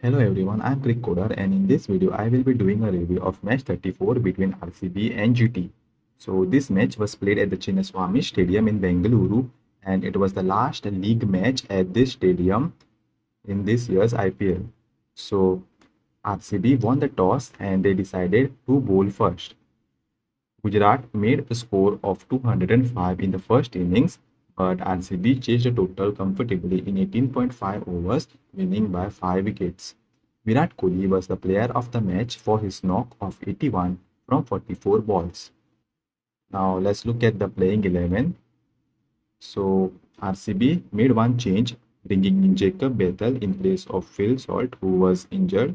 Hello everyone, I'm Crick Coder and in this video I will be doing a review of match 34 between RCB and GT. So this match was played at the Chinnaswamy Stadium in Bengaluru and it was the last league match at this stadium in this year's IPL. So RCB won the toss and they decided to bowl first. Gujarat made a score of 205 in the first innings, but RCB chased the total comfortably in 18.5 overs, winning by 5 wickets. Virat Kohli was the player of the match for his knock of 81 from 44 balls. Now let's look at the playing 11. So RCB made one change, bringing in Jacob Bethel in place of Phil Salt, who was injured,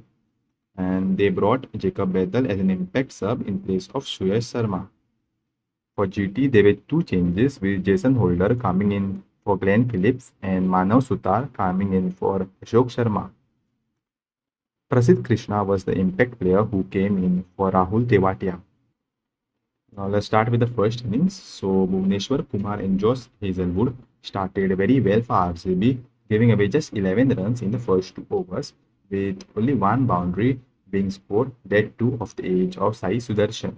and they brought Jacob Bethel as an impact sub in place of Suyash Sharma. For GT, there were two changes with Jason Holder coming in for Glenn Phillips and Manav Sutar coming in for Ashok Sharma. Prasidh Krishna was the impact player who came in for Rahul Tewatia. Now let's start with the first innings. So Bhuvneshwar Kumar and Josh Hazelwood started very well for RCB, giving away just 11 runs in the first 2 overs, with only one boundary being scored, that too of the age of Sai Sudarshan.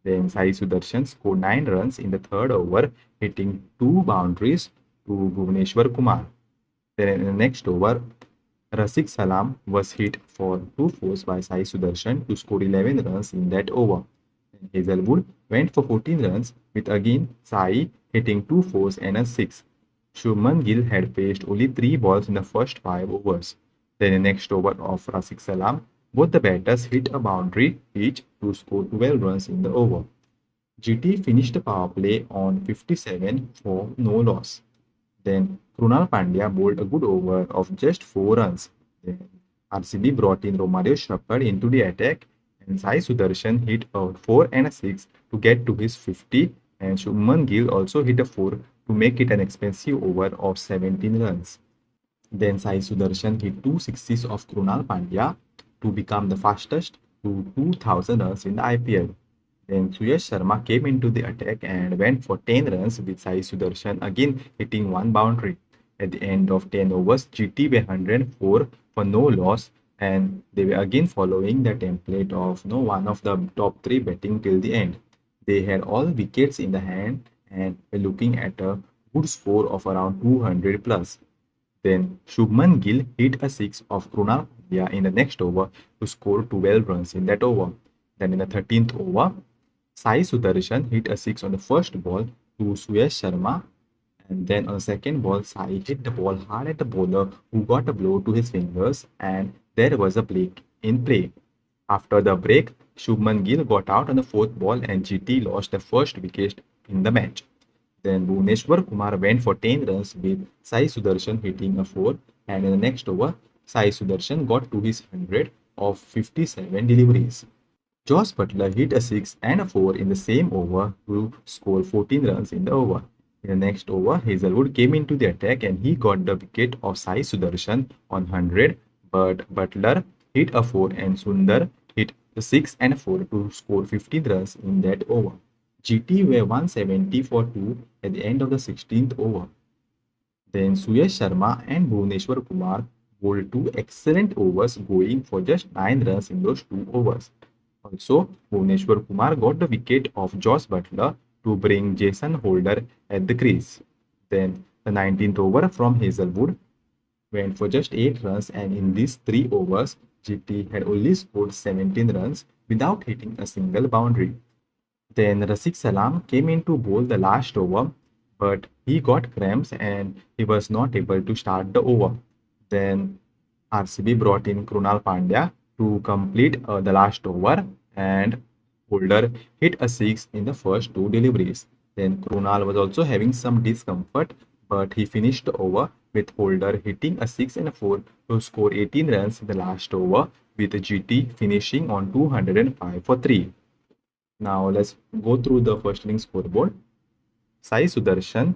Then Sai Sudarshan scored 9 runs in the third over, hitting 2 boundaries to Bhuvneshwar Kumar. Then in the next over, Rasik Salam was hit for 2 fours by Sai Sudarshan to score 11 runs in that over. And Hazelwood went for 14 runs with again Sai hitting 2 fours and a 6. Shubman Gill had faced only 3 balls in the first 5 overs. Then in the next over of Rasik Salam, both the batters hit a boundary each to score 12 runs in the over. GT finished the power play on 57 for no loss. Then Krunal Pandya bowled a good over of just 4 runs. Then RCB brought in Romario Shepherd into the attack and Sai Sudarshan hit a 4 and a 6 to get to his 50 and Shubman Gill also hit a 4 to make it an expensive over of 17 runs. Then Sai Sudarshan hit 2 sixes of Krunal Pandya to become the fastest to 2000 runs in the IPL. Then Suyash Sharma came into the attack and went for 10 runs with Sai Sudarshan again hitting one boundary. At the end of 10 overs, GT were 104 for no loss and they were again following the template of one of the top 3 batting till the end. They had all wickets in the hand and were looking at a good score of around 200 plus. Then Shubman Gill hit a 6 of Krunal Pandya in the next over to score 12 runs in that over. Then in the 13th over, Sai Sudarshan hit a 6 on the first ball to Suyash Sharma, and then on the second ball, Sai hit the ball hard at the bowler who got a blow to his fingers, and there was a break in play. After the break, Shubman Gill got out on the fourth ball and GT lost the first wicket in the match. Then Bhuvneshwar Kumar went for 10 runs with Sai Sudarshan hitting a 4, and in the next over, Sai Sudarshan got to his 100 of 57 deliveries. Josh Butler hit a 6 and a 4 in the same over to score 14 runs in the over. In the next over, Hazelwood came into the attack and he got the wicket of Sai Sudarshan on 100, but Butler hit a 4 and Sundar hit a 6 and a 4 to score 15 runs in that over. GT were 170 for 2 at the end of the 16th over. Then Suyash Sharma and Bhuvneshwar Kumar bowled 2 excellent overs going for just 9 runs in those 2 overs. Also, Bhuvneshwar Kumar got the wicket of Josh Butler to bring Jason Holder at the crease. Then the 19th over from Hazelwood went for just 8 runs and in these 3 overs, GT had only scored 17 runs without hitting a single boundary. Then Rasik Salam came in to bowl the last over, but he got cramps and he was not able to start the over. Then RCB brought in Krunal Pandya to complete the last over and Holder hit a 6 in the first 2 deliveries. Then Krunal was also having some discomfort, but he finished the over with Holder hitting a 6 and a 4 to score 18 runs in the last over, with GT finishing on 205 for 3. Now let's go through the first inning scoreboard. Sai Sudarshan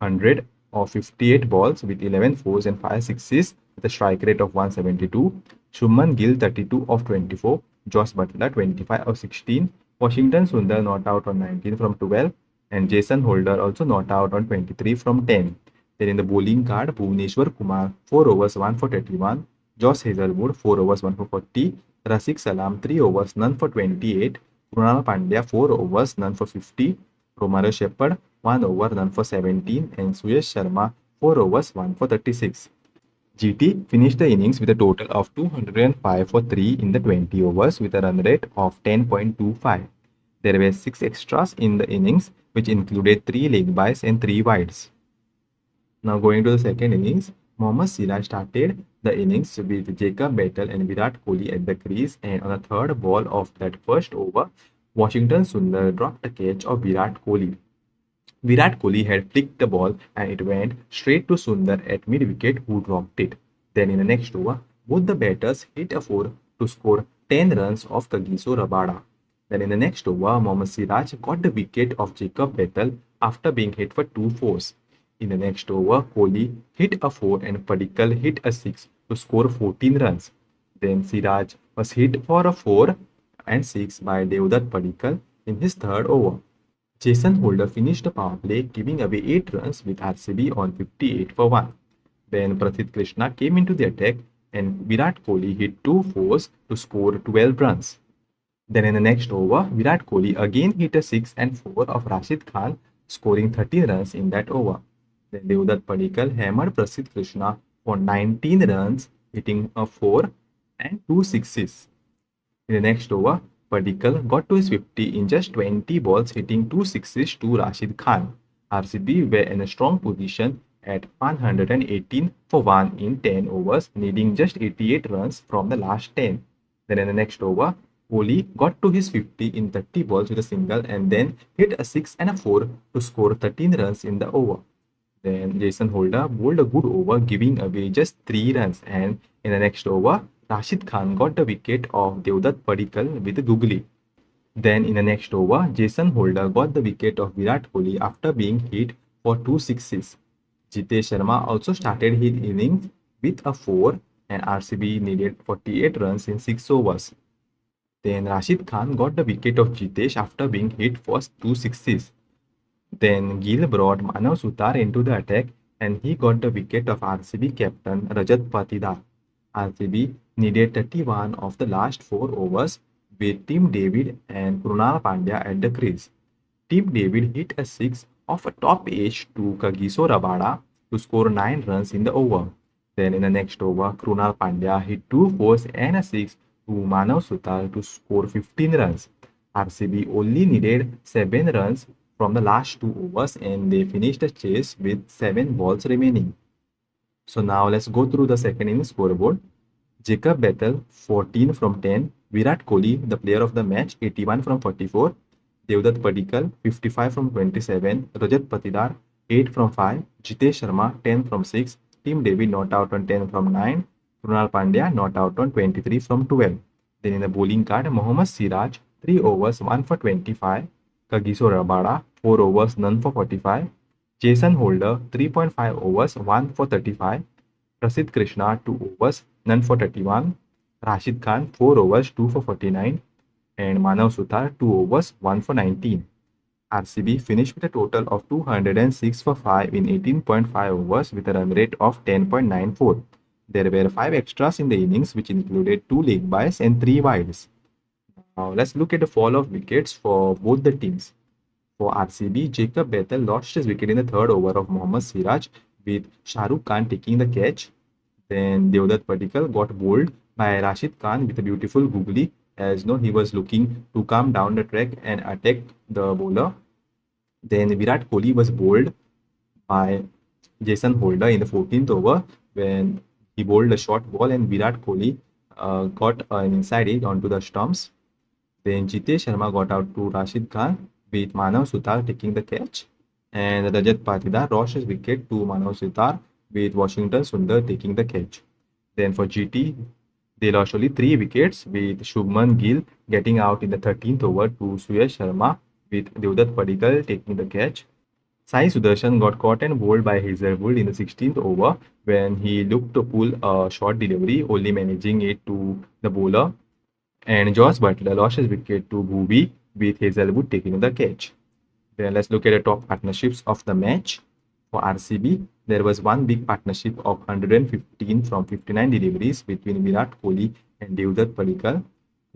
100 of 58 balls with 11 fours and 5 sixes with a strike rate of 172. Shubman Gill 32 of 24. Josh Butler 25 of 16. Washington Sundar not out on 19 from 12. And Jason Holder also not out on 23 from 10. Then in the bowling card, Bhuvneshwar Kumar 4 overs 1 for 31. Josh Hazelwood 4 overs 1 for 40, Rafiq Salam 3 overs none for 28, Krunal Pandya 4 overs none for 50, Romario Shepherd 1 over none for 17, and Suyash Sharma 4 overs 1 for 36. GT finished the innings with a total of 205 for 3 in the 20 overs with a run rate of 10.25. There were 6 extras in the innings, which included 3 leg byes and 3 wides. Now going to the second innings, Mohammad Siraj started the innings with Jacob Battle and Virat Kohli at the crease, and on the third ball of that first over, Washington Sundar dropped a catch of Virat Kohli. Virat Kohli had flicked the ball and it went straight to Sundar at mid-wicket, who dropped it. Then in the next over, both the batters hit a 4 to score 10 runs off Kagiso Rabada. Then in the next over, Mohammad Siraj got the wicket of Jacob Battle after being hit for 2 fours. In the next over, Kohli hit a 4 and Padikkal hit a 6 to score 14 runs. Then Siraj was hit for a 4 and 6 by Devdutt Padikkal in his third over. Jason Holder finished the power play, giving away 8 runs with RCB on 58 for 1. Then Prasidh Krishna came into the attack and Virat Kohli hit 2 fours to score 12 runs. Then in the next over, Virat Kohli again hit a 6 and 4 of Rashid Khan, scoring 13 runs in that over. Then Devdutt Padikkal hammered Prasidh Krishna for 19 runs, hitting a 4 and 2 sixes. In the next over, Padikkal got to his 50 in just 20 balls, hitting 2 sixes to Rashid Khan. RCB were in a strong position at 118 for 1 in 10 overs, needing just 88 runs from the last 10. Then in the next over, Kohli got to his 50 in 30 balls with a single and then hit a 6 and a 4 to score 13 runs in the over. Then Jason Holder bowled a good over, giving away just 3 runs, and in the next over, Rashid Khan got the wicket of Devdutt Padikkal with a googly. Then in the next over, Jason Holder got the wicket of Virat Kohli after being hit for 2 sixes. Jitesh Sharma also started his innings with a 4 and RCB needed 48 runs in 6 overs. Then Rashid Khan got the wicket of Jitesh after being hit for 2 sixes. Then Gill brought Manav Sutar into the attack and he got the wicket of RCB captain Rajat Patidar. RCB needed 31 of the last 4 overs with Tim David and Krunal Pandya at the crease. Tim David hit a 6 off a top edge to Kagiso Rabada to score 9 runs in the over. Then in the next over, Krunal Pandya hit 2 fours and a 6 to Manav Sutar to score 15 runs. RCB only needed 7 runs from the last 2 overs and they finished the chase with 7 balls remaining. So now let's go through the second innings scoreboard. Jacob Battle 14 from 10, Virat Kohli, the player of the match, 81 from 44, Devdutt Padikkal 55 from 27, Rajat Patidar 8 from 5, Jitesh Sharma 10 from 6, Tim David not out on 10 from 9, Krunal Pandya not out on 23 from 12. Then in the bowling card, Mohammad Siraj 3 overs 1 for 25, Kagiso Rabada 4 overs none for 45, Jason Holder 3.5 overs 1 for 35, Prasidh Krishna 2 overs none for 31, Rashid Khan 4 overs 2 for 49, and Manav Sutar 2 overs 1 for 19. RCB finished with a total of 206 for 5 in 18.5 overs with a run rate of 10.94. There were 5 extras in the innings, which included 2 leg byes and 3 wides. Now let's look at the fall of wickets for both the teams. For RCB, Jacob Battle lost his wicket in the third over of Mohammad Siraj with Shah Rukh Khan taking the catch. Then Devdutt Padikkal got bowled by Rashid Khan with a beautiful googly, as he was looking to come down the track and attack the bowler. Then Virat Kohli was bowled by Jason Holder in the 14th over when he bowled a short ball and Virat Kohli got an inside edge onto the stumps. Then Jitesh Sharma got out to Rashid Khan with Manav Sutar taking the catch, and Rajat Patidar lost his wicket to Manav Sutar with Washington Sundar taking the catch. Then for GT, they lost only 3 wickets with Shubman Gill getting out in the 13th over to Suyash Sharma with Devdutt Padikkal taking the catch. Sai Sudarshan got caught and bowled by Hazelwood in the 16th over when he looked to pull a short delivery, only managing it to the bowler. And Josh Butler lost his wicket to Bhuvi with Hazelwood taking the catch. Then let's look at the top partnerships of the match. For RCB, There was one big partnership of 115 from 59 deliveries between Virat Kohli and Devdutt Padikkal.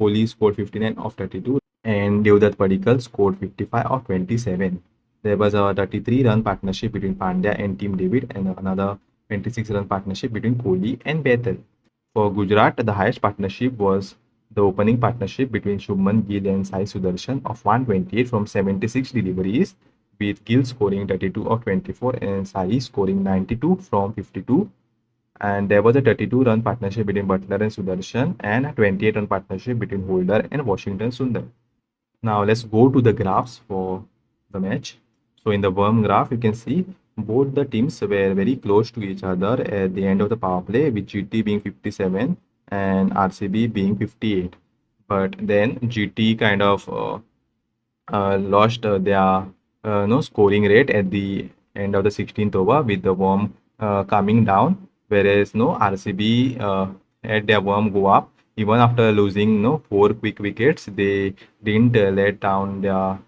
Kohli scored 59 of 32 and Devdutt Padikkal scored 55 of 27. There was a 33-run partnership between Pandya and Team David and another 26-run partnership between Kohli and Bethel. For Gujarat, the highest partnership was the opening partnership between Shubman Gill and Sai Sudarshan of 128 from 76 deliveries, with Gill scoring 32 of 24 and Sai scoring 92 from 52. And there was a 32-run partnership between Butler and Sudarshan and a 28-run partnership between Holder and Washington Sundar. Now let's go to the graphs for the match. So in the worm graph, you can see both the teams were very close to each other at the end of the power play, with GT being 57 and RCB being 58. But then GT kind of lost their scoring rate at the end of the 16th over, with the worm coming down, whereas RCB had their worm go up. Even after losing 4 quick wickets, they didn't let down their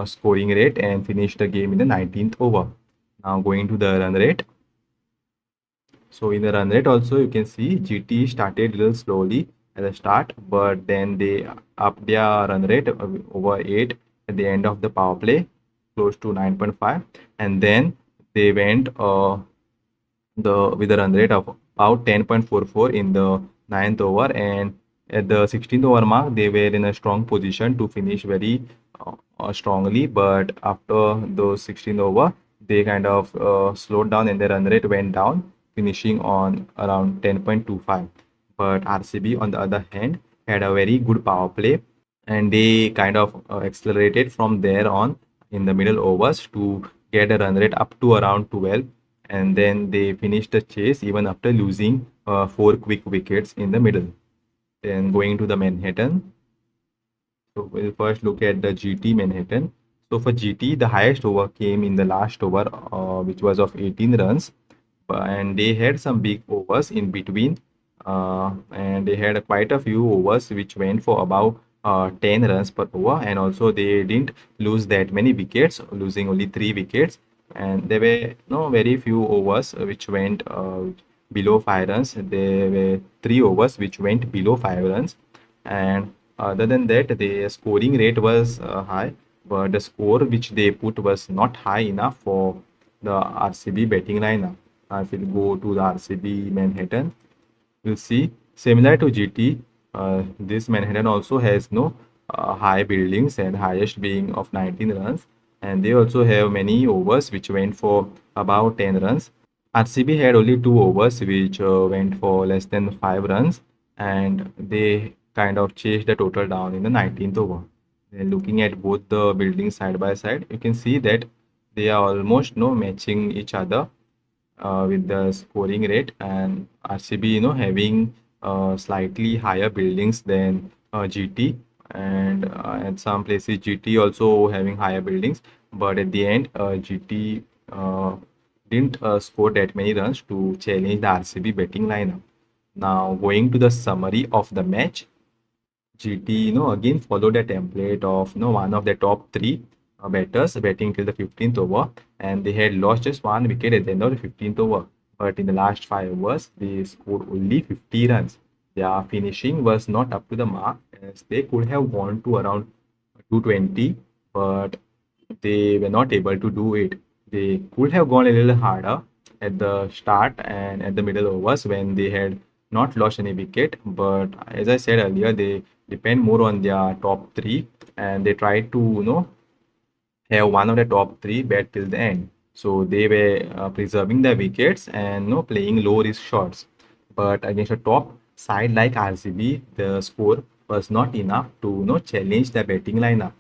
scoring rate and finished the game in the 19th over. Now going to the run rate. So in the run rate also, you can see GT started a little slowly at the start, but then they upped their run rate over 8 at the end of the power play, close to 9.5, and then they went with a run rate of about 10.44 in the 9th over, and at the 16th over mark they were in a strong position to finish very strongly, but after those 16th over they kind of slowed down and their run rate went down, finishing on around 10.25. But RCB on the other hand had a very good power play, and they kind of accelerated from there on in the middle overs to get a run rate up to around 12, and then they finished the chase even after losing 4 quick wickets in the middle. Then going to the Manhattan. So we'll first look at the GT Manhattan. So for GT, the highest over came in the last over, which was of 18 runs, and they had some big overs in between, and they had quite a few overs which went for about 10 runs per over, and also they didn't lose that many wickets, losing only 3 wickets, and there were very few overs which went below 5 runs. There were 3 overs which went below 5 runs, and other than that, the scoring rate was high, but the score which they put was not high enough for the RCB batting lineup. If we go to the RCB Manhattan, we'll see similar to GT, this Manhattan also has no high buildings, and highest being of 19 runs, and they also have many overs which went for about 10 runs. RCB had only 2 overs which went for less than 5 runs, and they kind of chased the total down in the 19th over. Then looking at both the buildings side by side, you can see that they are almost matching each other with the scoring rate, and RCB having slightly higher buildings than GT, and at some places GT also having higher buildings, but at the end GT didn't score that many runs to challenge the RCB batting lineup. Now going to the summary of the match, GT again followed a template of one of the top 3 batters batting till the 15th over, and they had lost just 1 wicket at the end of the 15th over, but in the last 5 overs they scored only 50 runs. Their finishing was not up to the mark, as they could have gone to around 220, but they were not able to do it. They could have gone a little harder at the start and at the middle overs when they had not lost any wicket, but as I said earlier, they depend more on their top 3, and they try to have one of the top 3 bat till the end. So they were preserving their wickets and playing low risk shots. But against a top side like RCB, the score was not enough to challenge the batting lineup.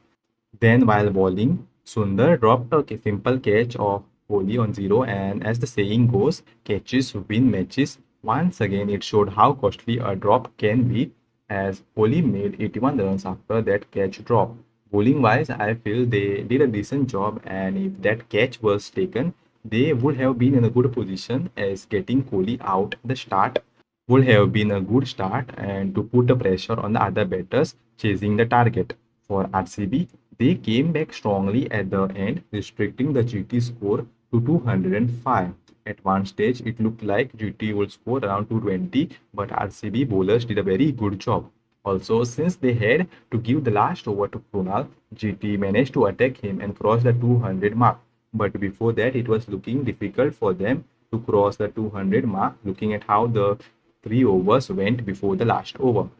Then while bowling, Sundar dropped a simple catch of Kohli on 0, and as the saying goes, catches win matches. Once again, it showed how costly a drop can be, as Kohli made 81 runs after that catch drop. Bowling wise, I feel they did a decent job, and if that catch was taken, they would have been in a good position, as getting Kohli out the start would have been a good start and to put the pressure on the other batters chasing the target. For RCB, they came back strongly at the end, restricting the GT score to 205. At one stage, it looked like GT would score around 220, but RCB bowlers did a very good job. Also, since they had to give the last over to Krunal, GT managed to attack him and cross the 200 mark. But before that, it was looking difficult for them to cross the 200 mark, looking at how the 3 overs went before the last over.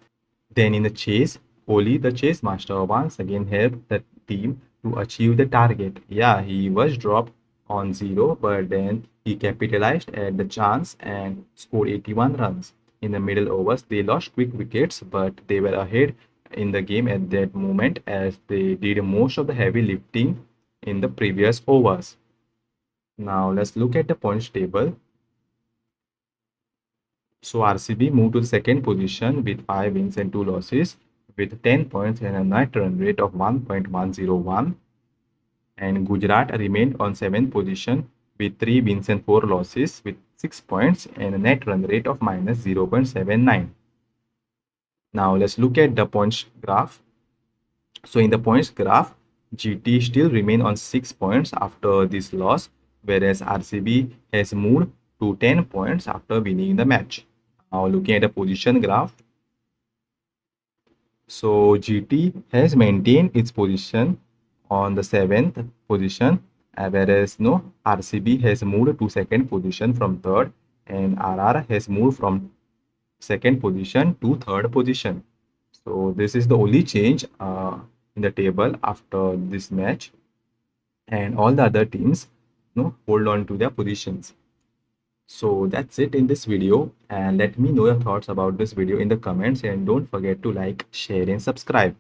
Then in the chase, Kohli, the chase master, once again helped the team to achieve the target. Yeah, he was dropped on zero, but then he capitalized at the chance and scored 81 runs. In the middle overs, they lost quick wickets, but they were ahead in the game at that moment as they did most of the heavy lifting in the previous overs. Now let's look at the points table. So RCB moved to the second position with 5 wins and 2 losses with 10 points and a net run rate of 1.101. And Gujarat remained on 7th position with 3 wins and 4 losses with 6 points and a net run rate of minus 0.79. Now let's look at the points graph. So in the points graph, GT still remain on 6 points after this loss, whereas RCB has moved to 10 points after winning the match. Now looking at the position graph, so GT has maintained its position on the 7th position, whereas no RCB has moved to second position from third, and RR has moved from second position to third position. So this is the only change in the table after this match, and all the other teams hold on to their positions. So that's it in this video, and let me know your thoughts about this video in the comments, and don't forget to like, share and subscribe.